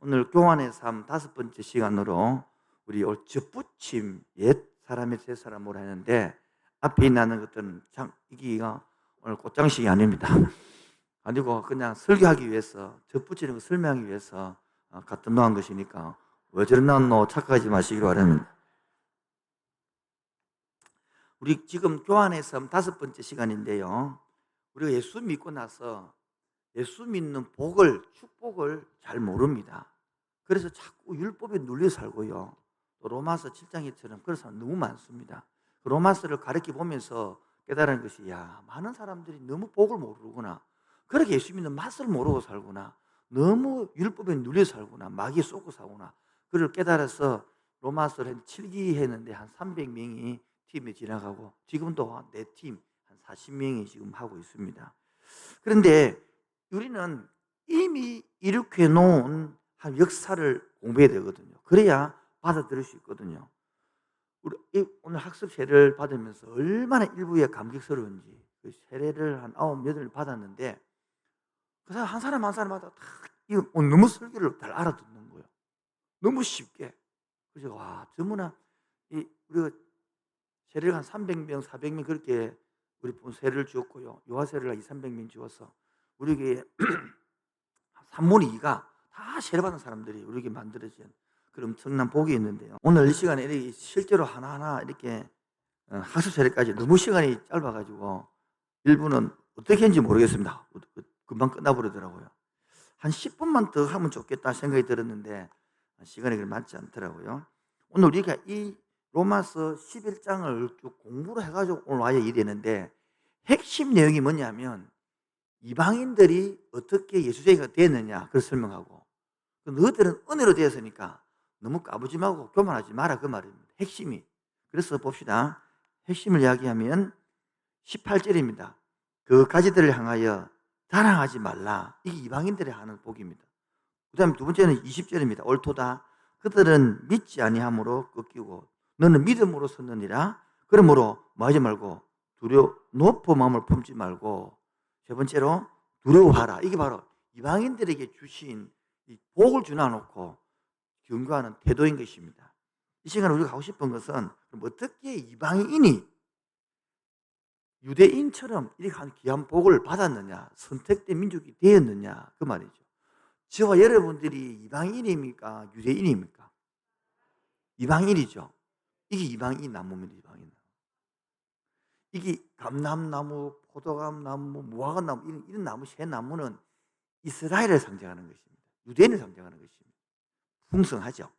오늘 교환의 삶 5번째 시간으로 우리 올 접붙임 옛 사람의 새 사람으로 하는데 앞에 있는 것들은 참 이기가 오늘 꽃장식이 아닙니다. 아니고 그냥 설교하기 위해서 접붙이는 거 설명하기 위해서 갖다 놓은 것이니까 왜 저러나 착각하지 마시기로 바랍니다. 우리 지금 교환의 삶 5번째 시간인데요. 우리가 예수 믿고 나서 예수 믿는 복을, 축복을 잘 모릅니다. 그래서 자꾸 율법에 눌려 살고요. 또 로마서 7장에처럼 그런 사람 너무 많습니다. 그 로마서를 가르쳐 보면서 깨달은 것이 많은 사람들이 너무 복을 모르구나. 그렇게 예수 믿는 맛을 모르고 살구나. 너무 율법에 눌려 살구나. 마귀에 쏟고 사구나. 그걸 깨달아서 로마서를 7기 했는데 한 300명이 팀에 지나가고 지금도 내 팀 한 40명이 지금 하고 있습니다. 그런데 우리는 이미 일으켜 놓은 한 역사를 공부해야 되거든요. 그래야 받아들일 수 있거든요. 우리 오늘 학습 세례를 받으면서 얼마나 일부에 감격스러운지 그 세례를 한 9, 8을 받았는데 그 사람 한 사람 한 사람마다 다 너무 설교를 잘 알아듣는 거예요. 너무 쉽게. 그래서 전부나 우리가 세례를 한 300명, 400명 그렇게 우리 세례를 주었고요. 요하 세례를 2, 300명 주어서 우리에게 3분의 2가 다 세례받은 사람들이 우리에게 만들어진 그런 엄청난 복이 있는데요. 오늘 이 시간에 이렇게 실제로 하나하나 이렇게 학습 세례까지 너무 시간이 짧아가지고 일부는 어떻게 했는지 모르겠습니다. 금방 끝나버리더라고요. 한 10분만 더 하면 좋겠다 생각이 들었는데 시간이 그렇게 많지 않더라고요. 오늘 우리가 이 로마서 11장을 쭉 공부를 해가지고 오늘 와야 이되는데 핵심 내용이 뭐냐면 이방인들이 어떻게 예수쟁이가 되었느냐 그걸 설명하고 너희들은 은혜로 되었으니까 너무 까부지 말고 교만하지 마라 그 말입니다. 핵심이. 그래서 봅시다. 핵심을 이야기하면 18절입니다. 그 가지들을 향하여 자랑하지 말라. 이게 이방인들이 하는 복입니다. 그 다음에 두 번째는 20절입니다. 옳도다. 그들은 믿지 아니함으로 꺾이고 너는 믿음으로 섰느니라. 그러므로 뭐 하지 말고 높은 마음을 품지 말고 세 번째로 두려워하라. 이게 바로 이방인들에게 주신 이 복을 주나놓고 경고하는 태도인 것입니다. 이 시간에 우리가 하고 싶은 것은 어떻게 이방인이 유대인처럼 이렇게 한 귀한 복을 받았느냐, 선택된 민족이 되었느냐 그 말이죠. 저와 여러분들이 이방인입니까? 유대인입니까? 이방인이죠. 이게 이방인 나무입니다. 이방인 나무. 이게 감람나무, 포도감나무, 무화과나무 이런 나무, 새 나무는 이스라엘을 상징하는 것입니다. 유대인을 상징하는 것입니다. 풍성하죠.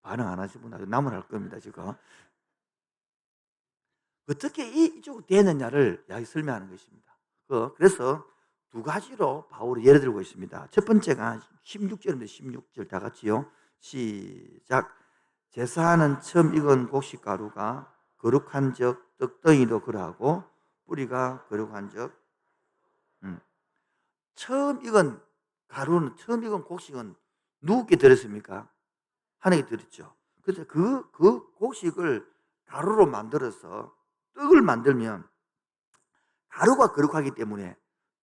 반응 안 하시면 아주 나무랄 겁니다. 지금 어떻게 이쪽 되느냐를 설명하는 것입니다. 그래서 두 가지로 바울이 예를 들고 있습니다. 첫 번째가 16절인데 16절 다 같이요. 시작. 제사하는 처음 익은 곡식가루가 거룩한 적 떡덩이도 그러하고 뿌리가 거룩한 적 처음 익은 가루는 처음 익은 곡식은 누구께 들었습니까? 하나님께 들었죠. 그래서 그 곡식을 가루로 만들어서 떡을 만들면 가루가 거룩하기 때문에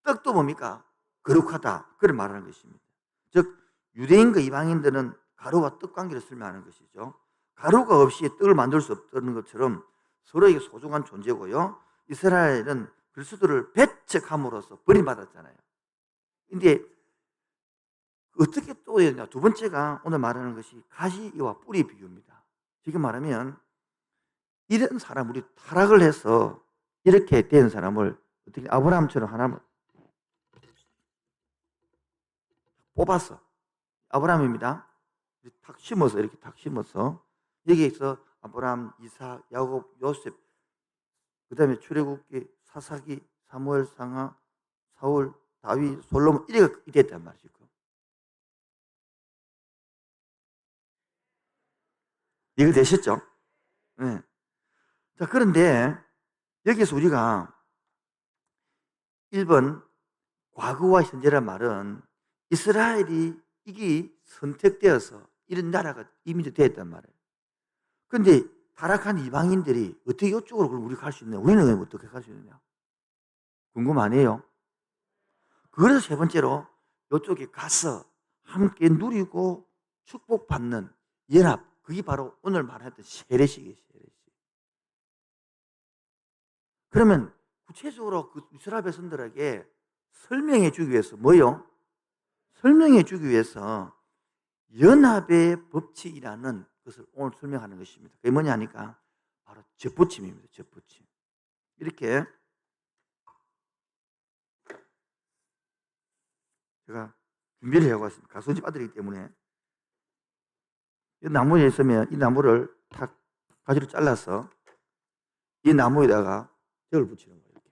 떡도 뭡니까? 거룩하다. 그걸 말하는 것입니다. 즉 유대인과 이방인들은 가루와 떡 관계를 설명하는 것이죠. 가루가 없이 떡을 만들 수 없다는 것처럼 서로에게 소중한 존재고요. 이스라엘은 그리스도를 배척함으로써 버림받았잖아요. 근데 어떻게 또 되냐? 두 번째가 오늘 말하는 것이 가시와 뿌리 비유입니다. 지금 말하면 이런 사람, 우리 타락을 해서 이렇게 된 사람을 어떻게 아브라함처럼 하나님을 뽑았어. 아브라함입니다. 탁 심어서 이렇게 탁 심어서 여기에서 아브라함, 이삭, 야곱, 요셉, 그 다음에 출애굽기, 사사기, 사무엘, 상하, 사울, 다윗, 솔로몬 이렇게 됐단 말이죠. 이거 되셨죠? 네. 자, 그런데 여기서 우리가 1번 과거와 현재란 말은 이스라엘이 이게 선택되어서 이런 나라가 이민이 되었단 말이에요. 그런데 타락한 이방인들이 어떻게 이쪽으로 그럼 우리가 갈 수 있냐? 우리는 왜 어떻게 갈 수 있느냐? 궁금 아니에요? 그래서 세 번째로 이쪽에 가서 함께 누리고 축복받는 연합, 그게 바로 오늘 말했던 세례식이에요. 세례식. 그러면 구체적으로 그 이스라엘 백성들에게 설명해 주기 위해서 뭐요? 설명해 주기 위해서 연합의 법칙이라는 것을 오늘 설명하는 것입니다. 그게 뭐냐 하니까 바로 젖붙임입니다. 젖붙임. 이렇게 제가 준비를 해고 왔습니다. 가수집 아들이기 때문에 이 나무에 있으면 이 나무를 탁 가지로 잘라서 이 나무에다가 젖을 붙이는 거예요. 이렇게.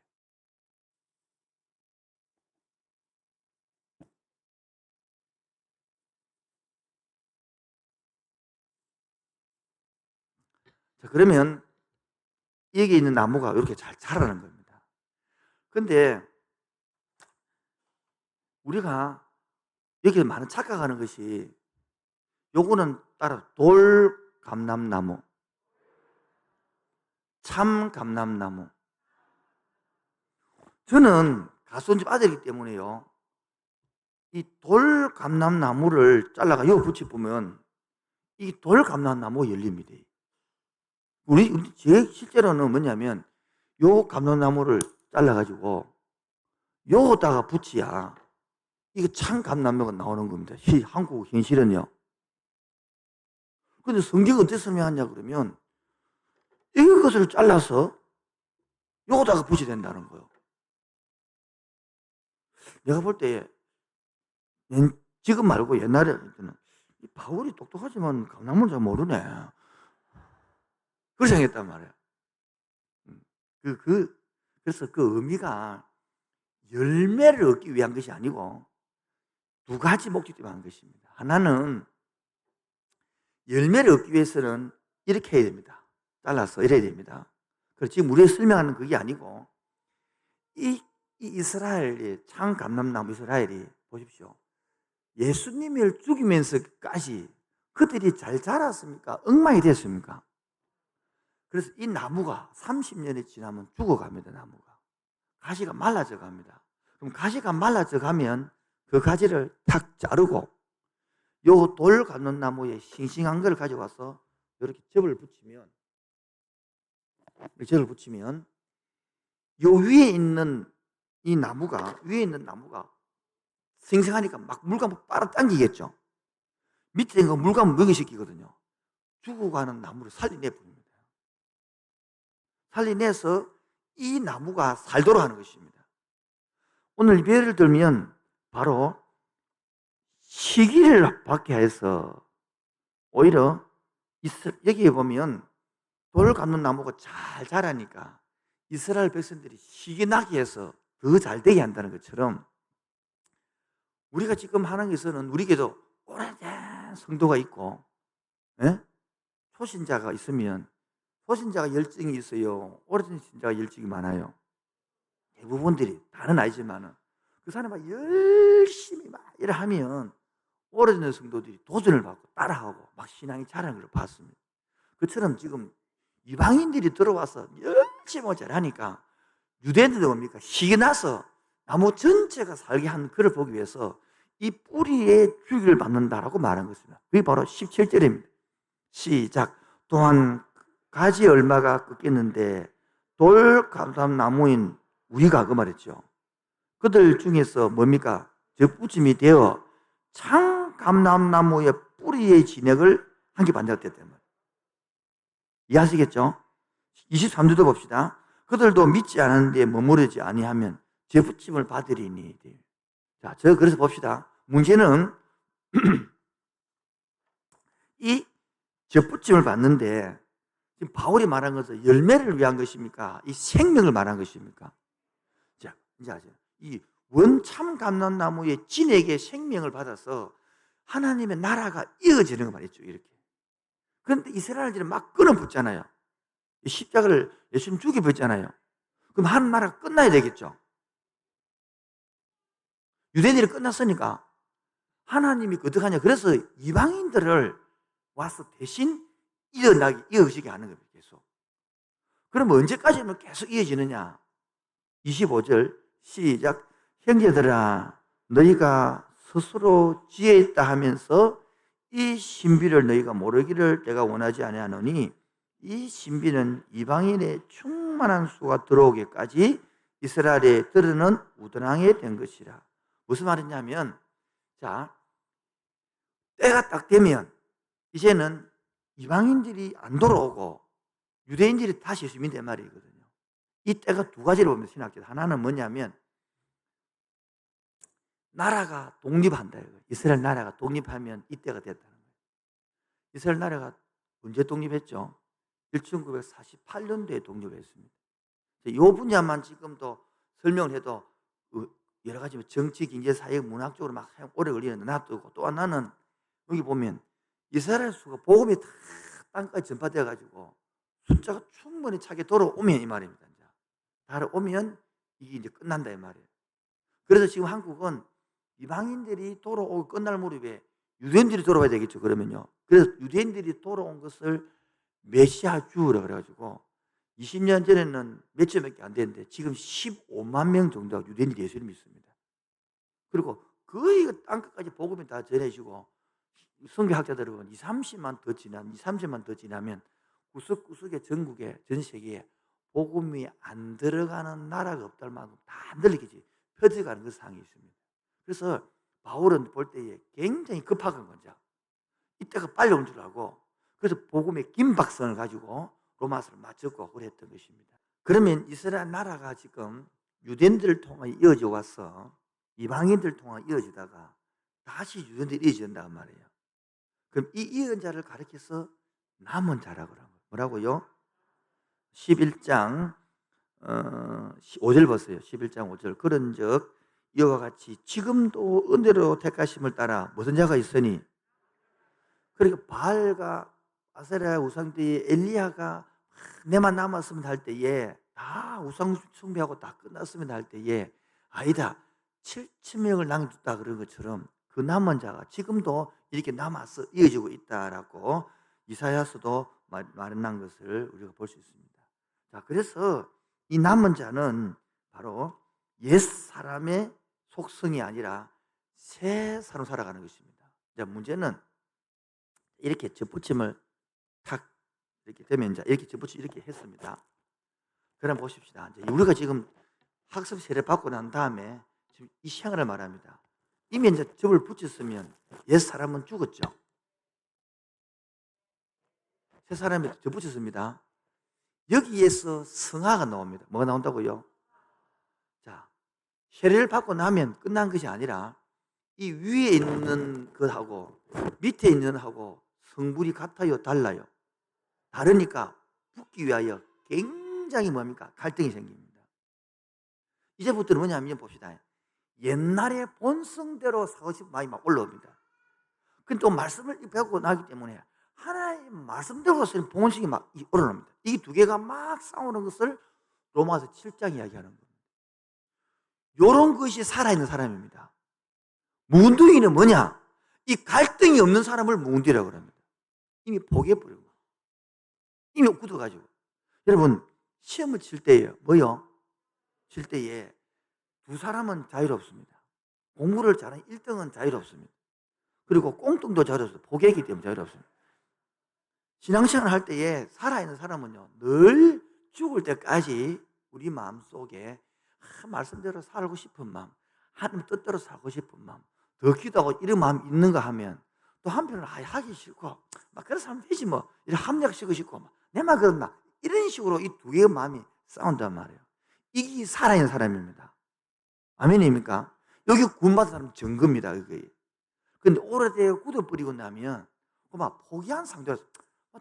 자, 그러면 여기 있는 나무가 이렇게 잘 자라는 겁니다. 근데 우리가 여기서 많은 착각하는 것이 요거는 따라 돌감람나무, 참감람나무. 저는 가수집 아들이기 때문에요. 이 돌감람나무를 잘라가 요 붙여보면 이 돌감람나무가 열립니다. 제 실제로는 뭐냐면 요 감람나무를 잘라가지고 요거다가 붙여야 이게 참감람나무가 나오는 겁니다. 한국 현실은요. 근데 성경은 어떻게 설명하냐 그러면 이것을 잘라서 요거다가 붙여야 된다는 거예요. 내가 볼 때 지금 말고 옛날에는 바울이 똑똑하지만 감나무를 잘 모르네. 그렇게 생각했단 말이에요. 그래서 그 의미가 열매를 얻기 위한 것이 아니고 두 가지 목적 때문에 하는 것입니다. 하나는 열매를 얻기 위해서는 이렇게 해야 됩니다. 잘라서 이래야 됩니다. 그래서 지금 우리가 설명하는 그게 아니고 이 이스라엘이 참 감람나무 이스라엘이 보십시오. 예수님을 죽이면서까지 그들이 잘 자랐습니까? 엉망이 됐습니까? 그래서 이 나무가 30년이 지나면 죽어갑니다. 나무가. 가시가 말라져 갑니다. 그럼 가시가 말라져 가면 그 가지를 탁 자르고 요 돌 감는 나무에 싱싱한 걸 가져와서 이렇게 접을 붙이면 요 위에 있는 이 나무가 생생하니까 막 물감 빨아당기겠죠. 밑에 있는 거 물감 먹이시키거든요. 죽어가는 나무를 살려내버립니다. 살려내서 이 나무가 살도록 하는 것입니다. 오늘 예를 들면 바로 시기를 받게 해서 오히려 여기에 보면 돌 감는 나무가 잘 자라니까 이스라엘 백성들이 시기 나게 해서 더 잘 되게 한다는 것처럼 우리가 지금 하는 것은 우리에게도 오래된 성도가 있고 초신자가 있으면 초신자가 열정이 있어요. 오래된 신자가 열정이 많아요. 대부분들이 다는 아니지만은 그 사람이 열심히 막 일을 하면 오래된 성도들이 도전을 받고 따라하고 막 신앙이 자라는 걸 봤습니다. 그처럼 지금 이방인들이 들어와서 열심히 잘하니까 유대인들도 뭡니까? 시기 나서 나무 전체가 살게 한 그를 보기 위해서 이 뿌리에 주기를 받는다라고 말한 것입니다. 그게 바로 17절입니다. 시작. 또한 가지 얼마가 꺾였는데 돌 감람나무인 우리가 그 말했죠. 그들 중에서 뭡니까? 젖붙임이 되어 참 감람나무의 뿌리의 진액을 한 개 반대가 됐단 말이에요. 이해하시겠죠? 23절도 봅시다. 그들도 믿지 않았는데 머무르지 아니하면 젖붙임을 받으리니. 자, 그래서 봅시다. 문제는 이 젖붙임을 받는데 지금 바울이 말한 것은 열매를 위한 것입니까? 이 생명을 말한 것입니까? 자, 이제 아세요. 이 원참 감람나무의 진에게 생명을 받아서 하나님의 나라가 이어지는 거 말이죠. 이렇게. 그런데 이스라엘들은 막 끊어붙잖아요. 십자가를 예수님 죽여버렸잖아요. 그럼 하나님 나라가 끝나야 되겠죠. 유대인들이 끝났으니까 하나님이 어떻게 하냐. 그래서 이방인들을 와서 대신 이어지게 하는 겁니다. 계속. 그럼 언제까지는 계속 이어지느냐. 25절 시작. 형제들아 너희가 스스로 지혜있다 하면서 이 신비를 너희가 모르기를 내가 원하지 아니하노니 이 신비는 이방인의 충만한 수가 들어오기까지 이스라엘에 들으는 우둔하게 된 것이라. 무슨 말이냐면, 자, 때가 딱 되면 이제는 이방인들이 안 돌아오고 유대인들이 다시 예수 믿는 말이거든요. 이 때가 두 가지로 보면 신학적. 하나는 뭐냐면 나라가 독립한다. 이스라엘 나라가 독립하면 이때가 됐다는 거예요. 이스라엘 나라가 언제 독립했죠? 1948년도에 독립했습니다. 이 분야만 지금도 설명을 해도 여러 가지 정치, 경제, 사회, 문학적으로 막 오래 걸리는데 놔두고, 또 하나는 여기 보면 이스라엘 수가 복음이 다 땅까지 전파되어 가지고 숫자가 충분히 차게 돌아오면 이 말입니다. 돌아오면 이게 이제 끝난다 이 말이에요. 그래서 지금 한국은 이방인들이 돌아오고 끝날 무렵에 유대인들이 돌아와야 되겠죠. 그러면요. 그래서 유대인들이 돌아온 것을 메시아 주라 그래가지고 20년 전에는 몇천밖에 안 되는데 지금 15만 명 정도가 유대인들이 예수를 믿습니다. 그리고 거의 땅끝까지 복음이 다 전해지고 성경학자들은 2, 30만 더 지나면 구석구석의 전국에 전 세계에 복음이 안 들어가는 나라가 없다는 만큼 다 늘리겠지 펴져가는 그 상황이 있습니다. 그래서 바울은 볼 때에 굉장히 급하건 거죠. 이때가 빨리 온 줄 알고 그래서 복음의 긴박성을 가지고 로마서를 맞췄고 그랬던 것입니다. 그러면 이스라엘 나라가 지금 유대인들을 통해 이어져 와서 이방인들을 통해 이어지다가 다시 유대인들이 이어진단 말이에요. 그럼 이 이은 자를 가리켜서 남은 자라고 그런 거예요. 뭐라고요? 11장 5절 보세요. 11장 5절. 그런즉 이와 같이 지금도 은혜로 택하심을 따라 무슨 자가 있으니, 그러니까 바알과 아세라 우상대에 엘리야가 내만 남았으면 할 때에 다 우상 숭배하고 다 끝났으면 할 때에 아니다 7,000명을 남겨뒀다 그런 것처럼 그 남은 자가 지금도 이렇게 남아서 이어지고 있다라고 이사야서도 말한 것을 우리가 볼 수 있습니다. 자, 그래서 이 남은 자는 바로 옛 사람의 속성이 아니라 새 사람 살아가는 것입니다. 자, 문제는 이렇게 접붙임을 탁 이렇게 되면 이제 이렇게 접붙임 이렇게 했습니다. 그럼 보십시다. 이제 우리가 지금 학습 세례 받고 난 다음에 지금 이 생활을 말합니다. 이미 이제 접을 붙였으면 옛 사람은 죽었죠. 새 사람이 접 붙였습니다. 여기에서 성화가 나옵니다. 뭐가 나온다고요? 자, 세례를 받고 나면 끝난 것이 아니라 이 위에 있는 것하고 밑에 있는 것하고 성분이 같아요? 달라요? 다르니까 붙기 위하여 굉장히 뭡니까? 갈등이 생깁니다. 이제부터는 뭐냐면 봅시다. 옛날에 본성대로 사고 싶은 마음이 막 올라옵니다. 근데 또 말씀을 배우고 나기 때문에 하나님 말씀대로서는 본성이 막 올라옵니다. 이 두 개가 막 싸우는 것을 로마서 7장 이야기하는 겁니다. 이런 것이 살아있는 사람입니다. 무운둥이는 뭐냐? 이 갈등이 없는 사람을 무운둥이라고 합니다. 이미 포기해버린 거예요. 이미 굳어가지고. 여러분, 시험을 칠 때예요. 뭐요? 칠 때에 두 사람은 자유롭습니다. 공부를 잘하는 1등은 자유롭습니다. 그리고 꽁뚱도 자유롭습니다. 포기했기 때문에 자유롭습니다. 신앙생활 할 때에 살아있는 사람은요, 늘 죽을 때까지 우리 마음속에 말씀대로 살고 싶은 마음, 하나님 뜻대로 살고 싶은 마음, 더 기도하고 이런 마음이 있는가 하면 또 한편으로 하기 싫고 막 그래서 하면 되지 뭐 이런 합력시키고 싶고 내 말 그런다 이런 식으로 이 두 개의 마음이 싸운단 말이에요. 이게 살아있는 사람입니다. 아멘입니까? 여기 구원받은 사람은 정금입니다. 근데 오래되어 굳어버리고 나면 막 포기한 상태라서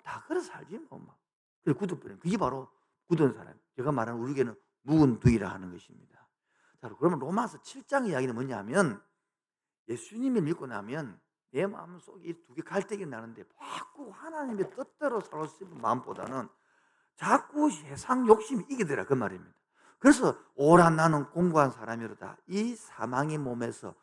다 그래 살지 뭐 막. 그래 굳어버리는 그게 바로 굳은 사람. 제가 말하는 우리에게는 묵은 두이라 하는 것입니다. 자, 그러면 로마서 7장 이야기는 뭐냐면 예수님을 믿고 나면 내 마음속에 이 두 개 갈등이 나는데 자꾸 하나님의 뜻대로 살고 싶은 마음보다는 자꾸 세상 욕심이 이기더라 그 말입니다. 그래서 오라 나는 공부한 사람이로다 이 사망의 몸에서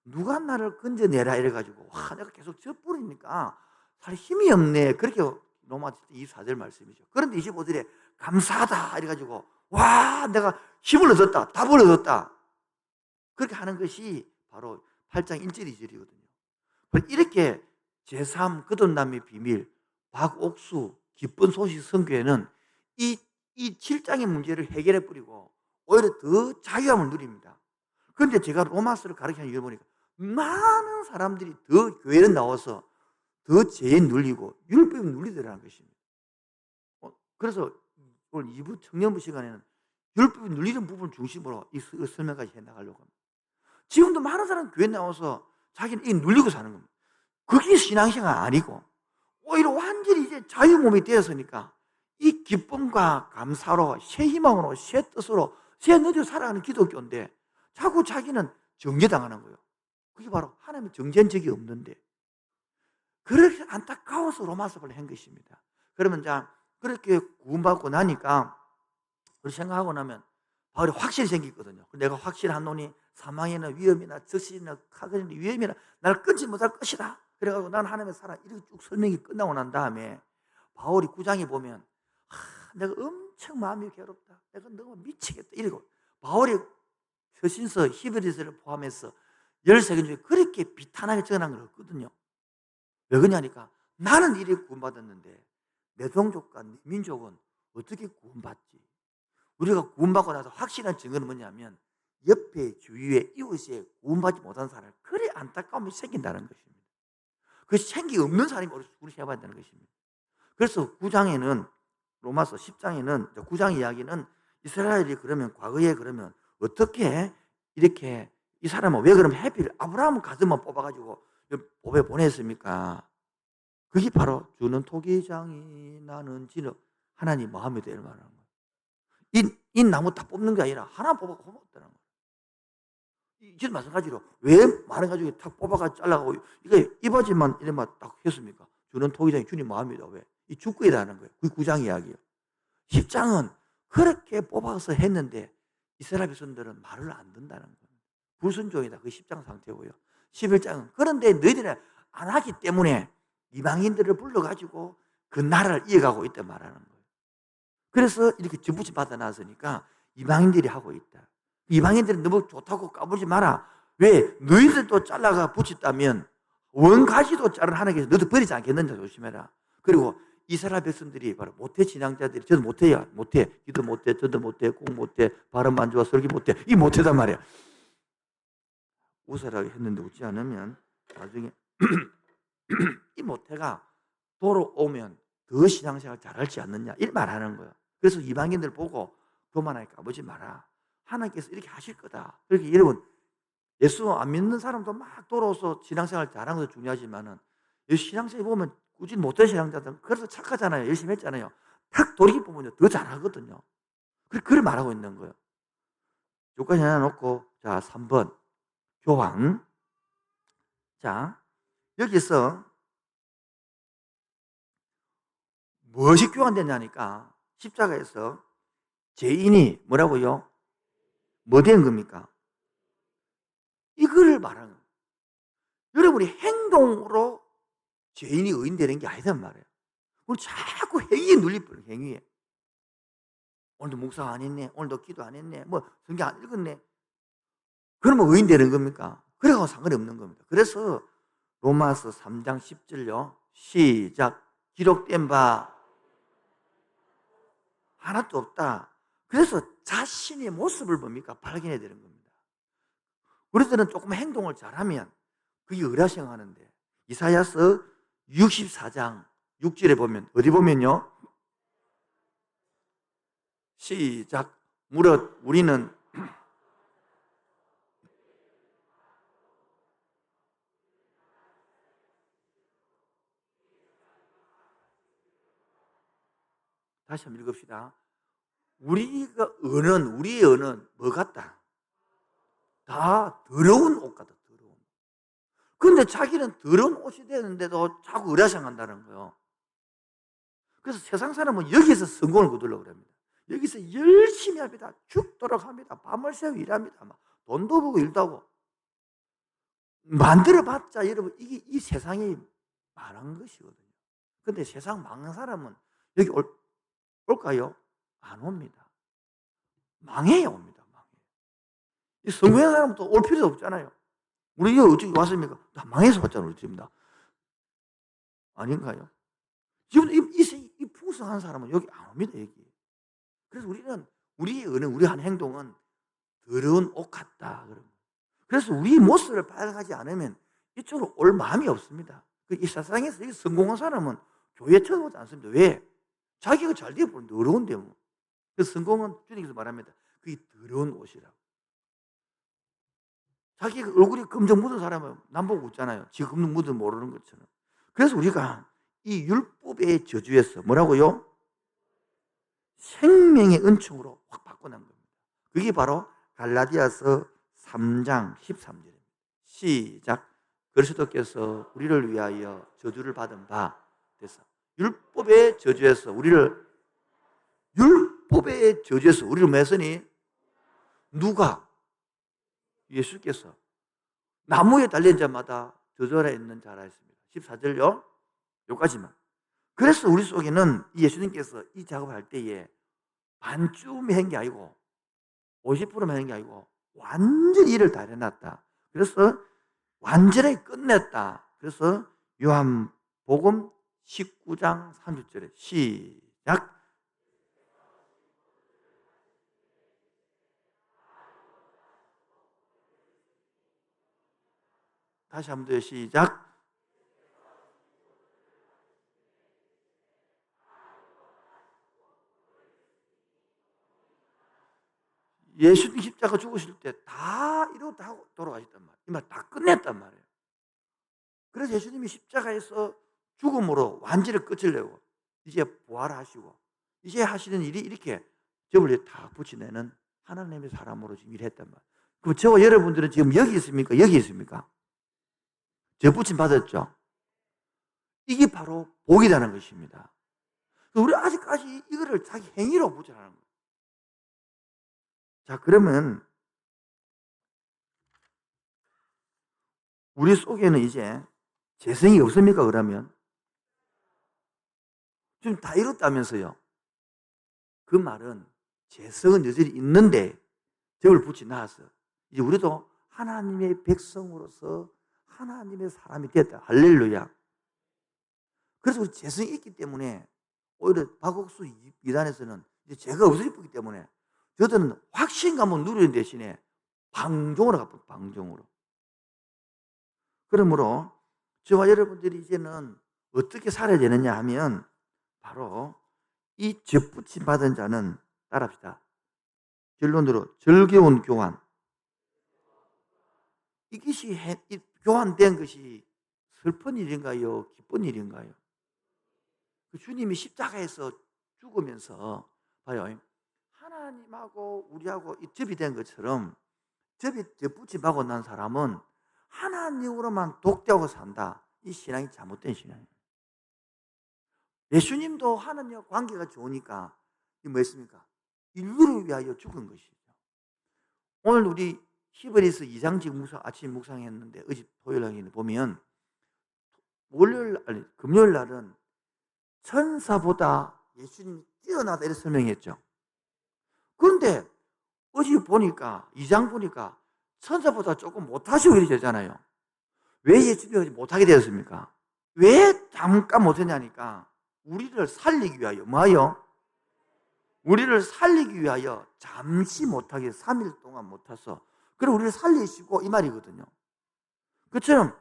누가 나를 건져내라 이래가지고 와 내가 계속 져버리니까 살 힘이 없네. 그렇게 로마 24절 말씀이죠. 그런데 25절에 감사하다 이래가지고 와 내가 힘을 얻었다 답을 얻었다 그렇게 하는 것이 바로 8장 1절 2절이거든요. 이렇게 제3 거듭남의 비밀, 박옥수 기쁜 소식 선교회는 이 7장의 문제를 해결해 버리고 오히려 더 자유함을 누립니다. 그런데 제가 로마서를 가르치는 이유 보니까 많은 사람들이 더 교회에 나와서 더 죄에 눌리고 율법에 눌리더라는 것입니다. 그래서 오늘 2부 청년부 시간에는 율법에 눌리는 부분을 중심으로 이 설명까지 해나가려고 합니다. 지금도 많은 사람 교회 나와서 자기는 이 눌리고 사는 겁니다. 그게 신앙생활 아니고 오히려 완전히 이제 자유 몸이 되었으니까 이 기쁨과 감사로 새 희망으로 새 뜻으로 새 너디로 살아가는 기독교인데 자꾸 자기는 정죄당하는 거예요. 그게 바로 하나님의 정죄한 적이 없는데 그렇게 안타까워서 로마서를 한 것입니다. 그러면 자 그렇게 구원받고 나니까 그렇게 생각하고 나면 바울이 확실히 생겼거든요. 내가 확실하노니 사망이나 위험이나 적신이나 카근이나 위험이나 날 끊지 못할 것이다. 그래가지고 난 하나님의 사랑 이렇게 쭉 설명이 끝나고 난 다음에 바울이 9장에 보면 내가 엄청 마음이 괴롭다. 내가 너무 미치겠다. 이러고 바울이 서신서 히브리서를 포함해서 13권 중에 그렇게 비탄하게 적어놓은 걸 없거든요. 왜 그러냐니까 나는 이렇게 구원받았는데 내 동족과 내 민족은 어떻게 구원받지? 우리가 구원받고 나서 확실한 증거는 뭐냐면 옆에 주위에 이웃에 구원받지 못한 사람을 그래 안타까움이 생긴다는 것입니다. 그 생기 없는 사람이 우리 생각해야 된다는 것입니다. 그래서 9장에는 로마서 10장에는 9장 이야기는 이스라엘이 그러면 과거에 그러면 어떻게 이렇게 이 사람은 왜 그러면 해필 아브라함 가슴만 뽑아가지고 법에 보냈습니까? 그게 바로 주는 토기장이 나는 진흙 하나님 마음에 대해 말하는 거예요. 이 나무 다 뽑는 게 아니라 하나 뽑아서 뽑았다는 거예요. 이전 마찬가지로 왜 많은 가족이 탁 뽑아가 잘라가고 이거 이바지만 이래만 딱 했습니까? 주는 토기장이 주님 마음이다. 왜? 이 죽거이라는 거예요. 그게 9장 이야기예요. 10장은 그렇게 뽑아서 했는데 이스라엘 백성들은 말을 안 듣는다는 거예요. 불순종이다. 그 10장 상태고요. 11장은 그런데 너희들은 안 하기 때문에 이방인들을 불러가지고 그 나라를 이어가고 있다 말하는 거예요. 그래서 이렇게 전부치 받아 놨으니까 이방인들이 하고 있다. 이방인들은 너무 좋다고 까불지 마라. 왜? 너희들도 잘라가 붙였다면 원가지도 자른 하나님께서 너도 버리지 않겠는지 조심해라. 그리고 이스라엘 백성들이 바로 모태 신앙자들이 저도 못해요. 못해. 기도 못해. 저도 못해. 꼭 못해. 발음 안 좋아. 설교 못해. 이 못해단 말이야. 웃으라고 했는데 웃지 않으면 나중에 이 모태가 돌아오면 더 신앙생활 잘할지 않느냐 이 말하는 거예요. 그래서 이방인들 보고 교만하게 까보지 마라. 하나님께서 이렇게 하실 거다. 그렇게 여러분 예수 안 믿는 사람도 막 돌아와서 신앙생활 잘하는 것도 중요하지만은 신앙생활 보면 꾸준히 못된 신앙자들은 그래서 착하잖아요. 열심히 했잖아요. 탁 돌이켜보면 더 잘하거든요. 그걸 말하고 있는 거예요. 여기까지 해놓고 자 3번 교황. 자 여기서 무엇이 교환되냐니까 십자가에서 죄인이 뭐라고요? 뭐 된 겁니까? 이거를 말하는 거예요. 여러분이 행동으로 죄인이 의인되는 게 아니란 말이에요. 오늘 자꾸 행위에 눌리버려요. 행위에. 오늘도 묵상 안 했네. 오늘도 기도 안 했네. 뭐 성경 안 읽었네. 그러면 의인되는 겁니까? 그래서 상관이 없는 겁니다. 그래서 로마서 3장 10절요. 시작. 기록된 바 하나도 없다. 그래서 자신의 모습을 뭡니까? 발견해야 되는 겁니다. 우리들은 조금 행동을 잘하면 그게 의라생하는데 이사야서 64장 6절에 보면 어디 보면요? 시작. 무릇 우리는 다시 한번 읽읍시다. 우리의 언은 뭐 같다? 다 더러운 옷 같다. 더러운. 근데 자기는 더러운 옷이 되는데도 자꾸 의라생한다는 거예요. 그래서 세상 사람은 여기서 성공을 거두려고 합니다. 여기서 열심히 합니다. 죽도록 합니다. 밤을 새워 일합니다. 돈도 벌고 일도 하고. 만들어봤자 여러분 이게 이 세상이 망한 것이거든요. 근데 세상 망한 사람은 여기 올까요? 안 옵니다. 망해야 옵니다. 망해. 이 성공한 사람은 또 올 필요도 없잖아요. 우리 어떻게 왔습니까? 다 망해서 왔잖아요, 우리 지금 다. 아닌가요? 지금 이 풍성한 사람은 여기 안 옵니다, 여기. 그래서 우리는 우리 한 행동은 더러운 옷 같다. 그래서 우리 모습을 발견하지 않으면 이쪽으로 올 마음이 없습니다. 이 세상에서 성공한 사람은 교회 쳐다보지 않습니다. 왜? 자기가 잘 되어보면 더러운데 뭐. 그 성공은 주님께서 말합니다. 그게 더러운 옷이라고. 자기가 얼굴이 검정 묻은 사람은 남보고 웃잖아요. 지가 검정 묻은 모르는 것처럼. 그래서 우리가 이 율법의 저주에서 뭐라고요? 생명의 은총으로 확 바꿔난 겁니다. 그게 바로 갈라디아서 3장 13절입니다. 시작. 그리스도께서 우리를 위하여 저주를 받은 바 돼서 율법의 저주에서 우리를 맺으니 누가? 예수께서 나무에 달린 자마다 저절에 있는 자라 했습니다. 14절요. 여기까지만. 그래서 우리 속에는 예수님께서 이 작업을 할 때에 반쯤 한 게 아니고 50%만 한 게 아니고 완전히 일을 다 해놨다. 그래서 완전히 끝냈다. 그래서 요한복음 19장 30절에 시작. 다시 한 번 더 시작. 예수님 십자가 죽으실 때 다 이러고 다 돌아가셨단 말이에요. 이 말 다 끝냈단 말이에요. 그래서 예수님이 십자가에서 죽음으로 완전히 끝을 내고 이제 부활하시고 이제 하시는 일이 이렇게 저를 다 붙여내는 하나님의 사람으로 지금 일했단 말이에요. 그럼 저와 여러분들은 지금 여기 있습니까? 여기 있습니까? 저 붙임 받았죠? 이게 바로 복이라는 것입니다. 우리 아직까지 이거를 자기 행위로 붙여라는 거예요. 자, 그러면 우리 속에는 이제 재성이 없습니까? 그러면 지금 다 이뤘다면서요. 그 말은 재성은 여전히 있는데 저걸 붙이 놨어. 이제 우리도 하나님의 백성으로서 하나님의 사람이 됐다. 할렐루야. 그래서 우리 재성이 있기 때문에 오히려 박옥수 이단에서는 이제 죄가 없어지기 때문에 저들은 확신감을 누리는 대신에 방종으로 가버려. 방종으로. 그러므로 저와 여러분들이 이제는 어떻게 살아야 되느냐 하면 바로 이 접붙임 받은 자는 따라합시다. 결론으로 절개운 교환. 이것이 교환된 것이 슬픈 일인가요? 기쁜 일인가요? 그 주님이 십자가에서 죽으면서 봐요. 하나님하고 우리하고 이 접이 된 것처럼 접붙임 받고 난 사람은 하나님으로만 독대하고 산다. 이 신앙이 잘못된 신앙이에요. 예수님도 하나님과 관계가 좋으니까 이 뭐였습니까? 인류를 위하여 죽은 것이죠. 오늘 우리 히브리서 2장 지금 아침 묵상했는데 어제 토요일 날 보면 금요일 날은 천사보다 예수님이 뛰어나다 이렇게 설명했죠. 그런데 어제 보니까 2장 보니까 천사보다 조금 못하시고 이렇게 되잖아요. 왜 예수님이 못하게 되었습니까? 왜 잠깐 못했냐니까 우리를 살리기 위하여 뭐요? 우리를 살리기 위하여 잠시 못하게 3일 동안 못해서 그리고 우리를 살리시고 이 말이거든요. 그처럼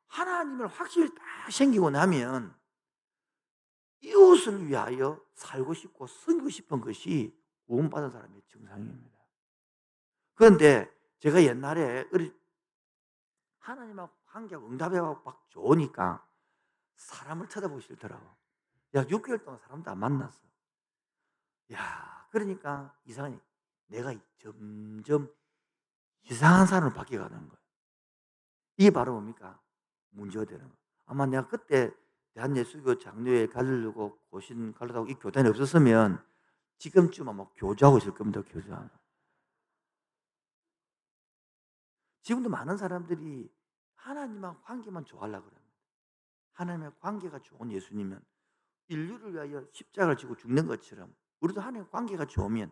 하나님을 확실히 딱 생기고 나면 이웃을 위하여 살고 싶고 섬기고 싶은 것이 구원받은 사람의 정상입니다. 그런데 제가 옛날에 하나님하고 관계하고 응답하고 막 좋으니까 사람을 쳐다보기 싫더라고. 야, 6개월 동안 사람도 안 만났어. 야, 그러니까 이상하니 내가 점점 이상한 사람으로 바뀌어가는 거예요. 이게 바로 뭡니까? 문제가 되는 거예요. 아마 내가 그때 대한예수교 장로회 가려고 고신 가려고 이 교단이 없었으면 지금쯤 아마 교주하고 있을 겁니다. 교주하고. 지금도 많은 사람들이 하나님과 관계만 좋아하려고 그럽니다. 하나님의 관계가 좋은 예수님은 인류를 위하여 십자가를 지고 죽는 것처럼 우리도 하나님과 관계가 좋으면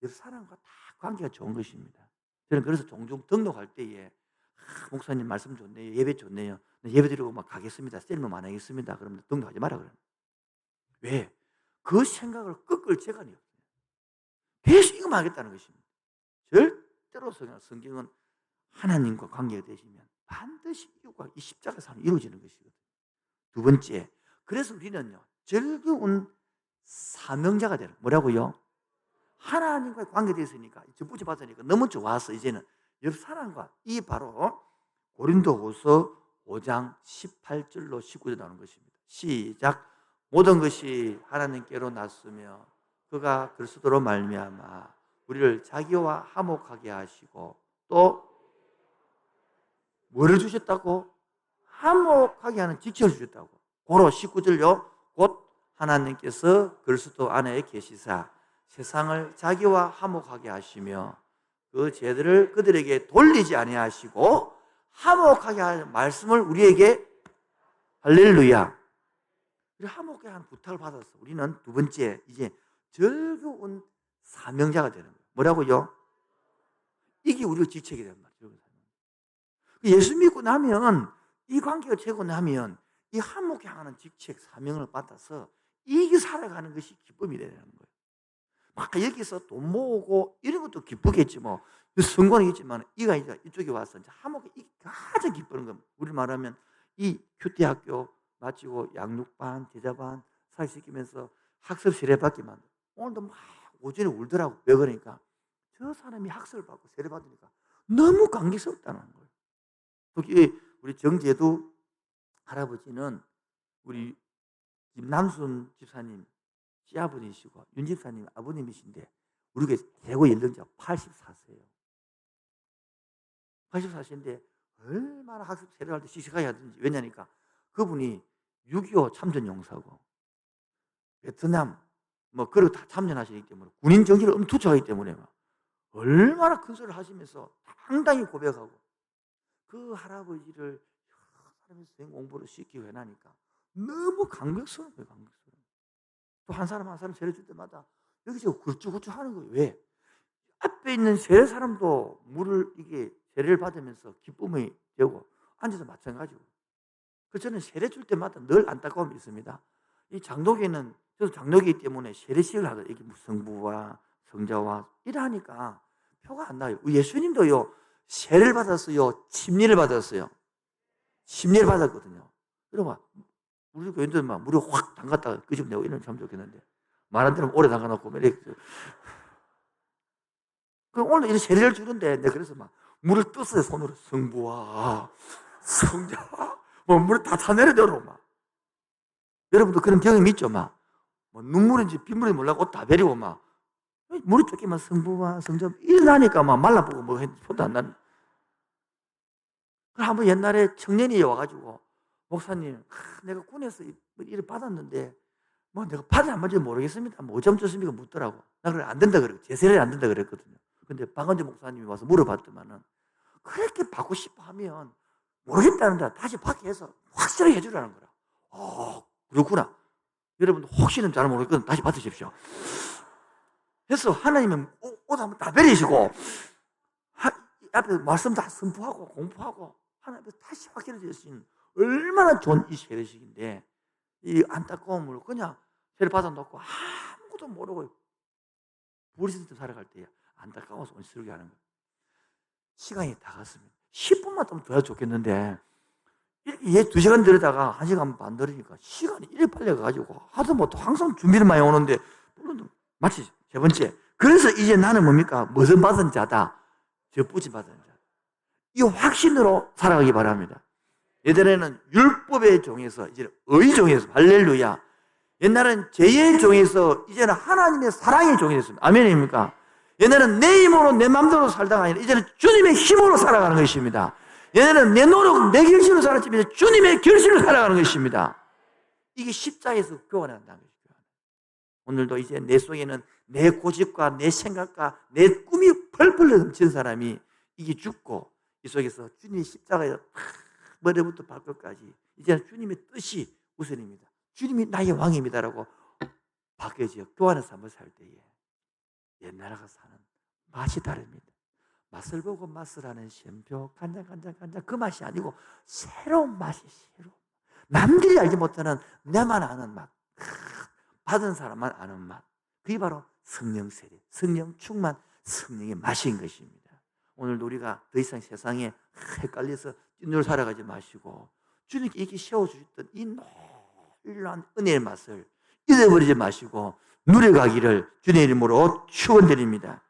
옆 사람과 다 관계가 좋은 것입니다. 저는 그래서 종종 등록할 때에 목사님 말씀 좋네요. 예배 좋네요. 예배 드리고 막 가겠습니다. 셀럽 안 하겠습니다. 그러면 등록하지 마라 그래요. 왜? 그 생각을 꺾을 재간이 없어요. 계속 이거만 하겠다는 것입니다. 절대로 성경은 하나님과 관계가 되시면 반드시 이유가 이 십자가 삶이 이루어지는 것이거든요. 두 번째, 그래서 우리는요 즐거운 사명자가 되는, 뭐라고요? 하나님과의 관계되어 있으니까, 접붙여 받으니까 너무 좋아서 이제는 옆 사람과, 이 바로 고린도후서 5장 18절로 19절 나오는 것입니다. 시작. 모든 것이 하나님께로 났으며 그가 그리스도로 말미암아 우리를 자기와 화목하게 하시고, 또 뭐를 주셨다고? 화목하게 하는 직책을 주셨다고. 고로 19절요. 곧 하나님께서 그리스도 안에 계시사 세상을 자기와 화목하게 하시며 그 죄들을 그들에게 돌리지 아니하시고 화목하게 하는 말씀을 우리에게, 할렐루야, 화목하게 하는 부탁을 받았어. 우리는 두 번째, 이제 즐거운 사명자가 되는 거예요. 뭐라고요? 이게 우리의 직책이 되는 말이에요. 예수 믿고 나면, 이 관계가 되고 나면 이 화목해 하는 직책, 사명을 받아서 이게 살아가는 것이 기쁨이 되는 거예요. 막 여기서 돈 모으고 이런 것도 기쁘겠지 뭐, 성공이겠지만 이가 이제 이쪽에 와서 이제 화목해, 이게 가장 기쁘는 겁니다. 우리 말하면 이 큐티학교 마치고 양육반, 제자반 사회시키면서 학습 세례받게 만들어. 오늘도 막 오전에 울더라고. 왜 그러니까 저 사람이 학습을 받고 세례받으니까 너무 감격스럽다는 거예요. 특히 우리 정제도 할아버지는 우리 남순 집사님 시아버지시고 윤 집사님 아버님이신데 우리가 대구 연령자 84세예요. 84세인데 얼마나 학습 세례할 때 씩씩하게 하든지. 왜냐니까 그분이 6.25 참전용사고 베트남 뭐 그런 다 참전하시기 때문에 군인 정신을 엄청 투척하기 때문에 얼마나 큰 소리를 하시면서 당당히 고백하고, 그 할아버지를 여러 사람이 공부를 시키고 해나니까 너무 감격스러운 거예요. 감격스러운. 또 한 사람 한 사람 세례 줄 때마다 여기서 굴쭉굴쭉 하는 거예요. 왜? 앞에 있는 세례 사람도 물을, 이게 세례를 받으면서 기쁨이 되고 앉아서 마찬가지고. 그래서 저는 세례 줄 때마다 늘 안타까움이 있습니다. 이 장로교는, 저도 장로교이기 때문에 세례식을 하거든요. 이게 성부와 성자와 이러니까 표가 안 나요. 예수님도요 세례를 받았어요, 침례를 받았어요? 침례를 받았거든요. 여러분, 우리 교인들 막 물에 확 담갔다가 끄집내고 이러면 참 좋겠는데, 말한 대로 오래 담가놓고 이렇게. 그럼 오늘 이렇게 세례를 주는데 내가 그래서 막 물을 떴어요. 손으로. 성부와 성자와 뭐 물을 다 타내려더라고 막. 여러분도 그런 경험이 있죠? 막 뭐 눈물인지 빗물인지 몰라고 옷 다 베리고 막 물이 쫓기만 성부와 성자 일어나니까 막 말라보고 뭐 손도 안 나는. 한번 옛날에 청년이 와가지고, 목사님, 내가 군에서 일을 받았는데 뭐 내가 받을 안 받을지 모르겠습니다. 뭐 어쩜 좋습니까? 묻더라고. 나 그래 안 된다 그랬고, 제세례 안 된다 그랬거든요. 근데 박은재 목사님이 와서 물어봤더만은 그렇게 받고 싶어 하면 모르겠다는데 다시 받게 해서 확실하게 해주라는 거라. 그렇구나. 여러분도 혹시는 잘 모르겠거든 다시 받으십시오. 그래서 하나님은 옷 한번 다 베리시고 앞에 말씀 다 선포하고 공포하고 하나님 앞에 다시 확실해질 수 있는 얼마나 좋은 이 세례식인데, 이 안타까움을 그냥 세례 받아놓고 아무것도 모르고 부리스도 살아갈 때 안타까워서 온실하게 하는 거예요. 시간이 다 갔습니다. 10분만 더 해도 좋겠는데 얘 2시간 들여다가 1시간 반 들으니까 시간이 이래 빨려가지고 하도 뭐 항상 준비를 많이 오는데, 물론 마치 세 번째. 그래서 이제 나는 뭡니까? 무슨 받은 자다? 접붙임 받은 자. 이 확신으로 살아가기 바랍니다. 예전에는 율법의 종에서 이제 의의 종에서, 할렐루야. 옛날엔 죄의 종에서 이제는 하나님의 사랑의 종이 됐습니다. 아멘입니까? 옛날에는 내 힘으로 내 마음대로 살다가 아니라 이제는 주님의 힘으로 살아가는 것입니다. 옛날에는 내 노력, 내 결심으로 살았지만 이제 주님의 결심으로 살아가는 것입니다. 이게 십자가에서 교환한다는 것입니다. 오늘도 이제 내 속에는 내 고집과 내 생각과 내 꿈이 펄펄 넘치는 사람이 이게 죽고, 이 속에서 주님의 십자가에서 머리부터 발끝까지 이제는 주님의 뜻이 우선입니다. 주님이 나의 왕입니다라고 바뀌어져요. 교환해서 한번 살 때에 옛날하고 사는 맛이 다릅니다. 맛을 보고 맛을 하는 샘표, 간장 그 맛이 아니고 새로운 맛이 새로운, 남들이 알지 못하는 내만 아는 맛, 받은 사람만 아는 맛, 그게 바로 성령 세례, 성령 충만, 성령의 맛인 것입니다. 오늘도 우리가 더 이상 세상에 헷갈려서 찐으로 살아가지 마시고 주님께 이렇게 세워주셨던 이 놀라운 은혜의 맛을 잊어버리지 마시고 누려가기를 주님의 이름으로 축원드립니다.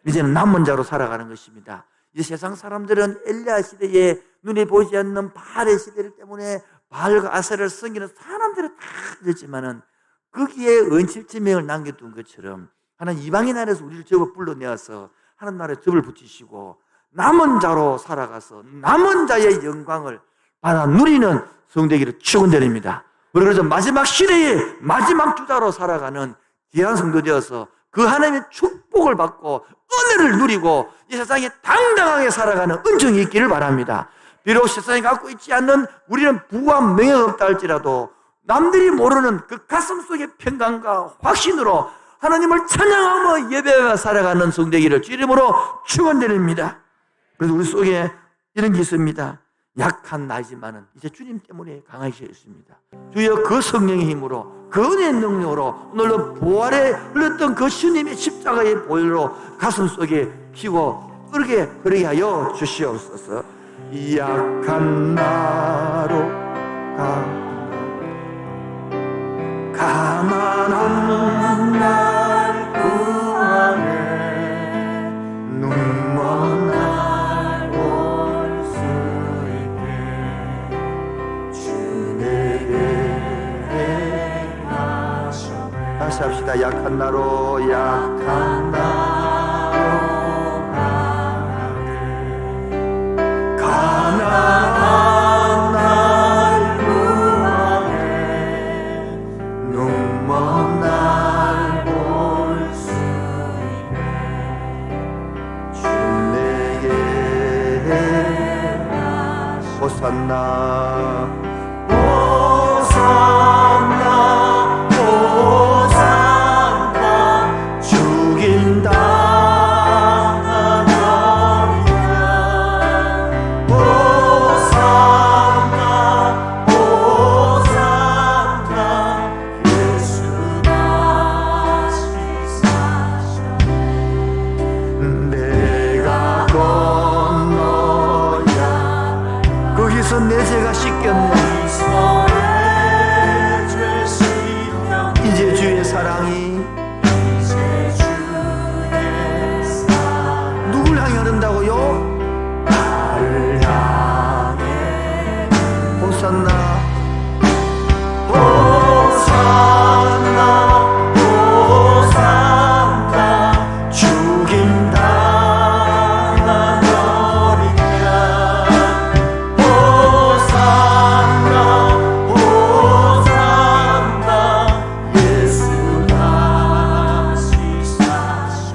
이제는 남은 자로 살아가는 것입니다. 이제 세상 사람들은 엘리야 시대에 눈에 보이지 않는 바알의 시대를 때문에 바알과 아세라를 섬기는 사람들은 다 잊었지만은 거기에 은칠지명을 남겨둔 것처럼 하나님 이방인 나라에서 우리를 제법 불러내어서 하나님 나라에 접을 붙이시고 남은 자로 살아가서 남은 자의 영광을 받아 누리는 성도되기를 축원드립니다. 그래서 마지막 시대의 마지막 주자로 살아가는 귀한 성도 되어서 그 하나님의 축복을 받고 은혜를 누리고 이 세상에 당당하게 살아가는 은총이 있기를 바랍니다. 비록 세상에 갖고 있지 않는 우리는 부와 명예가 없다 할지라도 남들이 모르는 그 가슴 속의 평강과 확신으로 하나님을 찬양하며 예배하며 살아가는 성도되기를 주 이름으로 축원드립니다. 그래서 우리 속에 이런 게 있습니다. 약한 나이지만은 이제 주님 때문에 강하게 있습니다. 주여 그 성령의 힘으로 그 은혜의 능력으로 오늘도 부활에 흘렀던 그 주님의 십자가의 보혈로 가슴 속에 피고 흐르게 하여 주시옵소서. 약한 나로 가난한 날 구하네 눈먼 날 볼 수 있게 주 내게 행하셨네. 다시 합시다. 약한 나로 가네 가난한 날 구하네 눈먼 날 볼 수 있네 주 내게 호산나 호산나 호산나 죽인다 내 죄가 씻겼네. 이제 주의 사랑이 누굴 향해 흐른다고요? 나를 향해 호산나 호산나 호산나 죽인다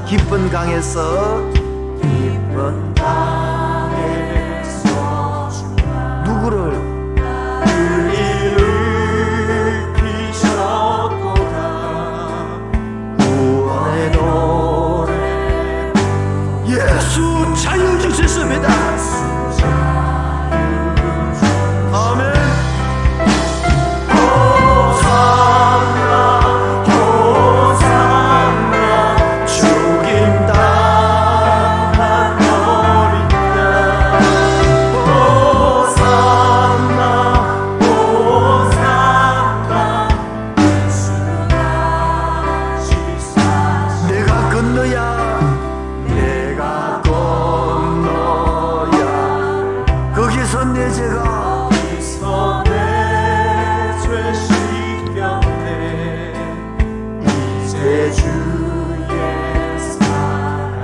기쁜 강에서 누구를 일으키셨도다 구원의 노래 예수 자유 주셨습니다. 아멘.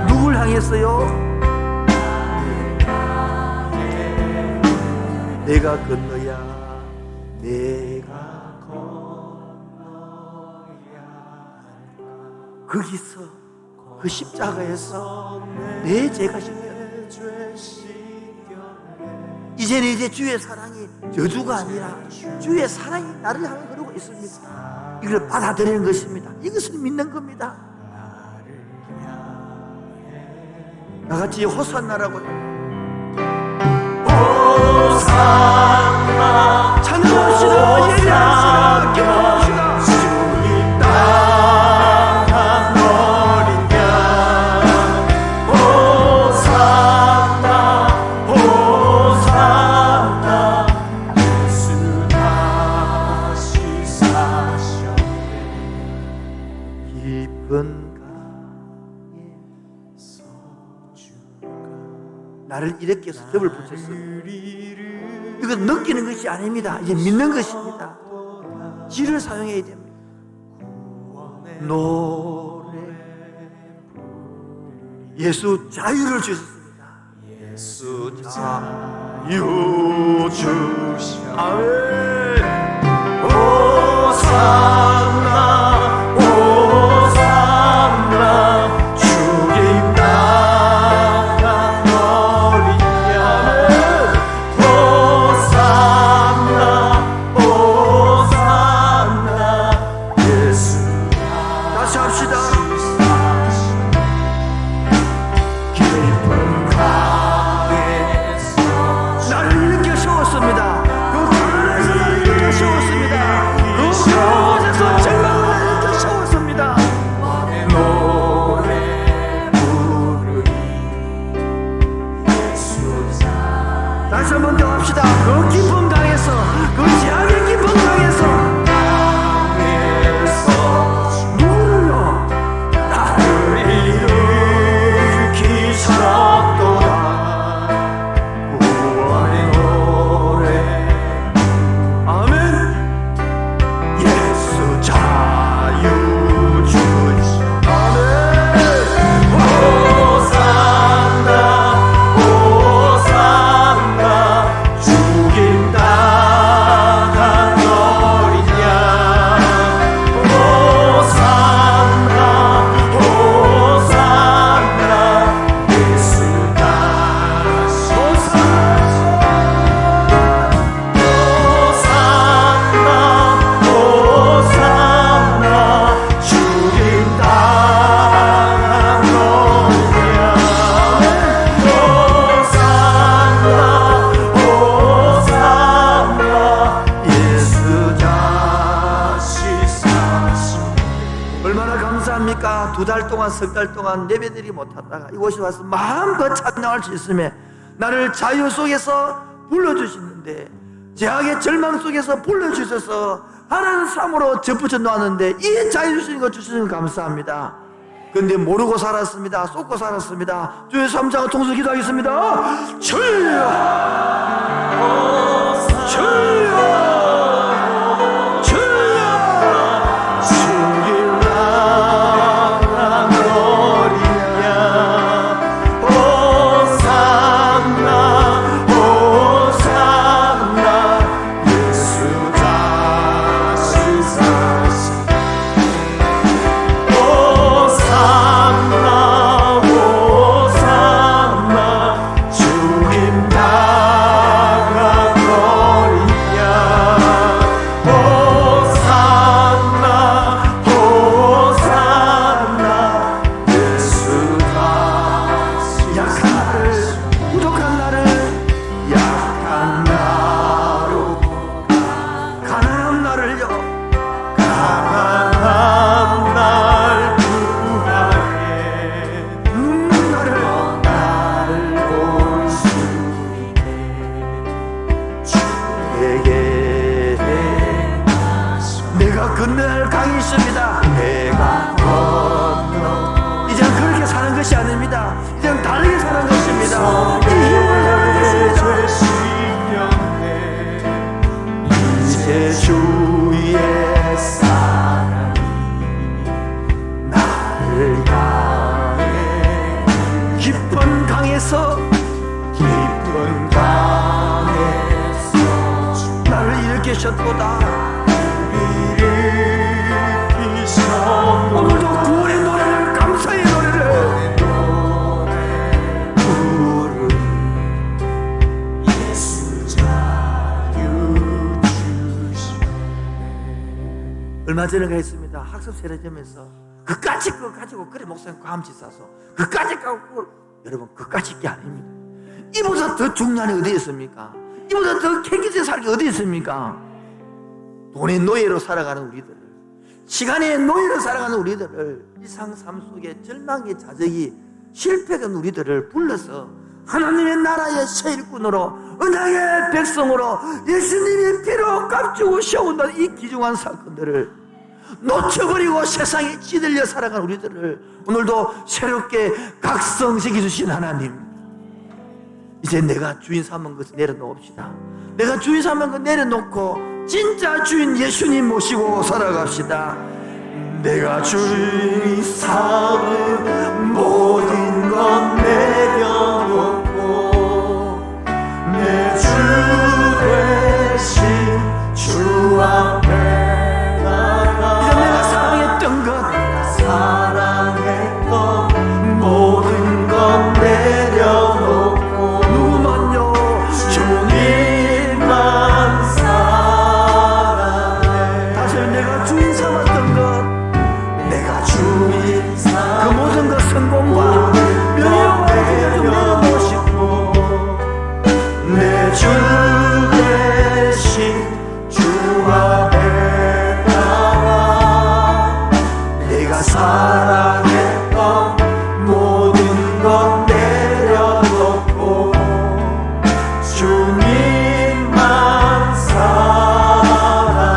누굴 향했어요? 내가 건너야 내가 거기서 그 십자가에서 내 죄가 씻겼네. 이제 주의 사랑이 저주가 아니라 주의 사랑이 나를 향해 흐르고 있습니다. 이걸 받아들이는 것입니다. 이것을 믿는 겁니다. 다 같이 호산나라고 호산나 찬양합시다. 예배합시다. 기뻐합시다. 주님 땅한 어린 양 호산나 호산나 예수 다시 사셨네 깊은 강에서 나를 이렇게 해서 접을 붙였습니다. 이건 느끼는 것이 아닙니다. 이제 믿는 것입니다. 지를 사용해야 됩니다. 노래 예수 자유를 주셨습니다. 예수 자유 주셔 아멘 호산나 호산나 주님 땅한 어린 양 호산나 호산나 예수 다시 합시다. 깊은 강에서 나를 이렇게 세웠습니다. 그 강에서 나를 이렇게 세웠습니다. 그 강에서 절망을 나를 이렇게 세웠습니다. 노래 부르리 예수 다시 한 번 더 합시다. 그 깊은 강에서, 그 지하의 깊은 강에서 땅에서 누구를요? 나를 일으키셨도다 구원의 노래 아멘. 예수 자유 주시 아멘 호산나 호산나 주님 땅한 어린 양 호산나 호산나 예수 다시 호산나 호산나 주님 땅한 어린 양 호산나 호산나 예수 다시 사시네 얼마나 감사합니까? 2달 동안, 석 달 동안 예배드리지 못하다가 이곳에 와서 마음껏 찬양할 수 있음에 나를 자유 속에서 불러주시는데, 제약의 절망 속에서 불러주셔서 하나님 삶으로 접붙여 놓았는데 이 자유 주시는 거 주시는 거 감사합니다. 근데 모르고 살았습니다. 쏟고 살았습니다. 주의 3장을 통해서 기도하겠습니다. 주여! 주여! 주여! 주님 땅한 어린 양 호산나 호산나 예수 다시 사시 호산나 호산나 주님 땅한 어린 양 호산나 호산나 예수 다시 약한 나를, 부족한 나를, 약한 나로 가난한 나를요, 강한 날 구하게 눕는 나를, 날 볼 수 있게 주에게 내가 건너야 할 강이 있습니다. 내가 건너 이젠 그렇게 사는 것이 아닙니다. 이젠 다르게 사는 것입니다. 이 힘으로 사는 것입니다. 이제 주의 사랑이 나를 향해 깊은 강에서 깊은 강에서 나를 일으키셨도다. 일으키셨 오늘도 구원의 노래를, 감사의 노래를 부르 예수 자유 주시네 얼마 전에 했습니다. 학습 세례점에서 그까짓 거 가지고 그래 목사님 과음치 싸서 그까짓 갖고 여러분 그까짓 게 아닙니다. 이보다 더 중요한 게 어디 있습니까? 이보다 더 쾌기게 살 게 어디 있습니까? 돈의 노예로 살아가는 우리들을, 시간의 노예로 살아가는 우리들을, 이상 삶 속에 절망의 자적이 실패한 우리들을 불러서 하나님의 나라의 세일꾼으로, 언약의 백성으로 예수님의 피로 값주고 세운다는 이 귀중한 사건들을 놓쳐버리고 세상에 찌들려 살아가는 우리들을 오늘도 새롭게 각성시켜 주신 하나님, 이제 내가 주인 삼은 것을 내려놓읍시다. 내가 주인 삼은 것 내려놓고 진짜 주인 예수님 모시고 살아갑시다. 내가 주인 삼은 모든 것 내려놓고 내 주 대신 주 앞에 나가 이제 내가 사랑했던 것, 사랑했던 모든 것 내려놓고 누구만요? 주님만 사랑해. 다시 내가 주인 삼았던 것, 내가 주인 그 삼은 모든 것 성공과 명예와 기회를 좀 내려놓으시고 내 주 대신 주 앞에 나가 내가 사랑했던 모든 것 내려놓고 주님만 사랑해.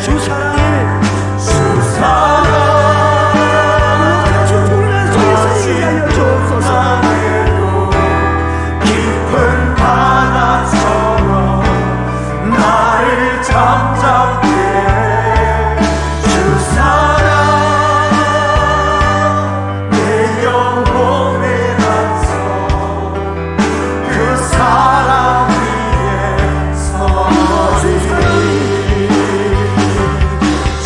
주 사랑해. 주 사랑 같이 풍요한 속에서 이기게 하여 주옵소서. 깊은 바다처럼 나를 잠잠케 주 사랑 내 영혼의 반석 그 사랑 위에 서리 주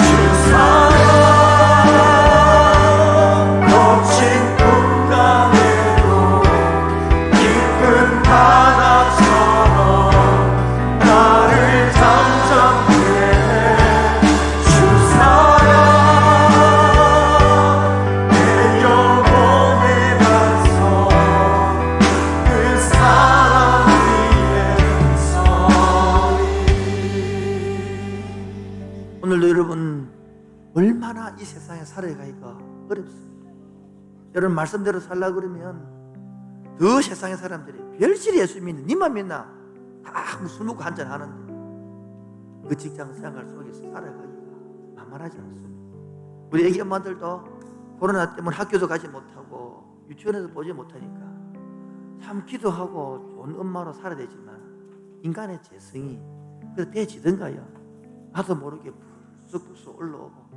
사랑 거친 풍랑에도 깊은 바다처럼 나를 잠잠케 주 사랑 내 영혼의 반석 그 사랑 위에 서리. 오늘도 여러분 얼마나 이 세상에 살아가기가 어렵습니다. 여러분 말씀대로 살라 그러면 더 세상의 사람들이 별실이 예수 믿는 니만 믿나 다 술 먹고 한잔 하는데 그 직장 생활 속에서 살아가기가 만만하지 않습니다. 우리 애기 엄마들도 코로나 때문에 학교도 가지 못하고 유치원에서 보지 못하니까 참 기도하고 좋은 엄마로 살아야 되지만 인간의 재성이 그래도 돼지던가요. 나도 모르게 불쑥불쑥 올라오고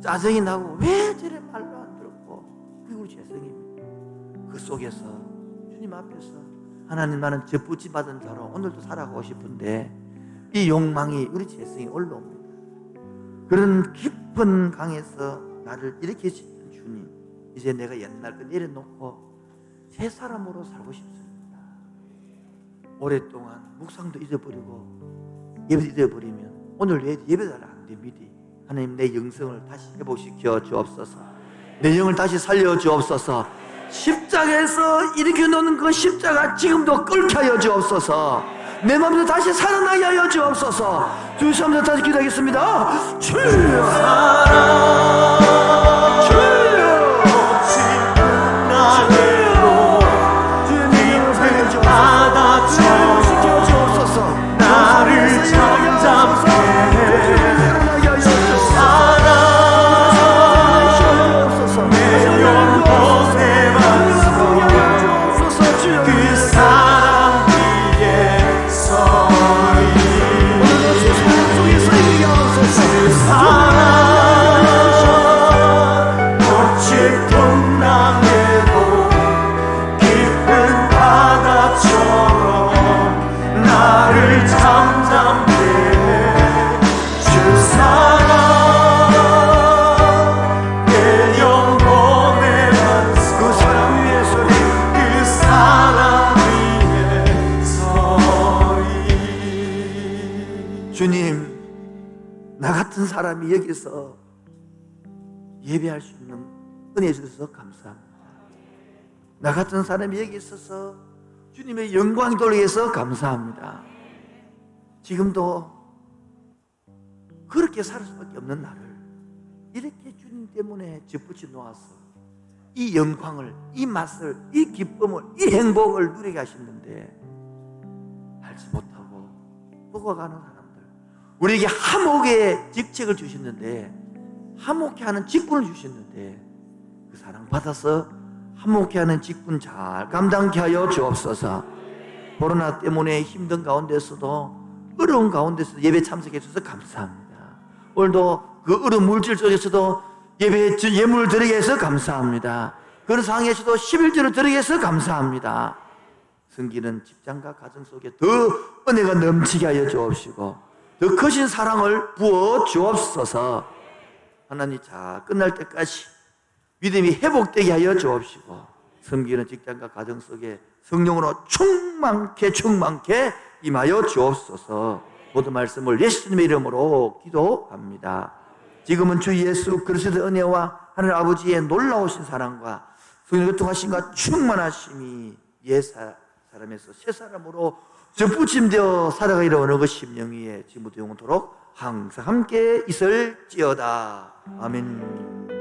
짜증이 나고 왜 저래 말도 안 들었고 그게 우리 죄성입니다. 그 속에서 주님 앞에서 하나님 나는 접붙임 받은 자로 오늘도 살아가고 싶은데 이 욕망이 우리 죄성이 올라옵니다. 그런 깊은 강에서 나를 이렇게 지은 주님, 이제 내가 옛날 거 내려놓고 새 사람으로 살고 싶습니다. 오랫동안 묵상도 잊어버리고 예배도 잊어버리면 오늘 예배도 안 됩니다. 하나님 내 영성을 다시 회복시켜 주옵소서. 내 영을 다시 살려 주옵소서. 십자가에서 일으켜 놓는 그 십자가 지금도 끓게 하여 주옵소서. 내 마음도 다시 살아나게 하여 주옵소서. 주여 한번 다시 기도하겠습니다. 주여 주여 주여 바다처럼 시켜 주옵소서. 나를 잠잠케 내 영혼의 반석 그 사랑 위에 서리 그 사랑 거친 풍랑에도 깊은 바다처럼 나를 잠잠케 주 사랑 내 영혼의 반석 그 사랑 위에 서리. 그 사랑 위에 서리. 주님, 나 같은 사람이 여기서 예배할 수 있는 은혜 주셔서 감사합니다. 나 같은 사람이 여기 있어서 주님의 영광 돌리기 위해서 감사합니다. 지금도 그렇게 살 수밖에 없는 나를 이렇게 주님 때문에 젖붙이 놓아서 이 영광을, 이 맛을, 이 기쁨을, 이 행복을 누리게 하시는데 알지 못하고 속아가는 사람들, 우리에게 화목의 직책을 주셨는데, 화목케 하는 직분을 주셨는데 그 사랑 받아서 화목케 하는 직분 잘 감당케 하여 주옵소서. 코로나 때문에 힘든 가운데서도, 어려운 가운데서도 예배 참석해 주셔서 감사합니다. 오늘도 그 어려운 물질 속에서도 예배 예물을 드리게 해서 감사합니다. 그런 상황에서도 11조를 드리게 해서 감사합니다. 섬기는 직장과 가정 속에 더 은혜가 넘치게 하여 주옵시고 더 크신 사랑을 부어 주옵소서. 하나님 잘 끝날 때까지 믿음이 회복되게 하여 주옵시고 섬기는 직장과 가정 속에 성령으로 충만케 임하여 주옵소서. 모든 말씀을 예수님의 이름으로 기도합니다. 지금은 주 예수 그리스도의 은혜와 하늘 아버지의 놀라우신 사랑과 성령의 교통하심과 충만하심이 옛 사람에서 새 사람으로 접붙임되어 살아가기를 원하는 그 심령 위에 지금부터 영원토록 항상 함께 있을지어다. 아멘.